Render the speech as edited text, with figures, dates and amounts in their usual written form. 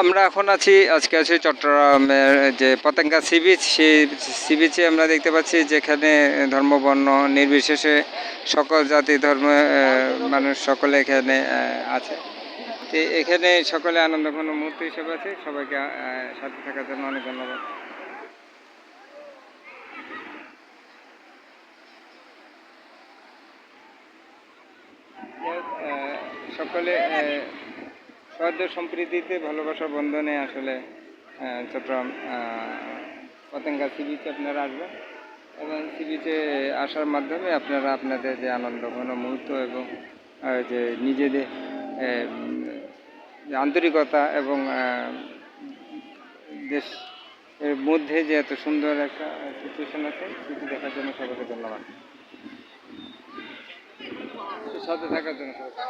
আমরা এখন আজকে আছি চট্টগ্রামের যে পতেঙ্গা সি বিচ, সেই সি বিচে আমরা দেখতে পাচ্ছি যেখানে ধর্ম বর্ণ নির্বিশেষে সকল জাতি ধর্ম মানুষ সকলে এখানে আছে। তো এখানে সকলে আনন্দঘন মুহূর্ত হিসেবে আছে। সবাইকে সাথে থাকার জন্য অনেক ধন্যবাদ। সকলে সৌহার্দ্য সম্প্রীতিতে ভালোবাসা বন্ধনে আসলে চট্টগ্রাম পতেঙ্গা সি বিচে আপনারা আসবেন এবং সি বিচে আসার মাধ্যমে আপনারা আপনাদের যে আনন্দঘন মুহূর্ত এবং যে নিজেদের যে আন্তরিকতা এবং দেশ এর মধ্যে যে এত সুন্দর একটা সিচুয়েশন আছে সেটি দেখার জন্য সবাইকে ধন্যবাদ। সাথে থাকার জন্য সবাইকে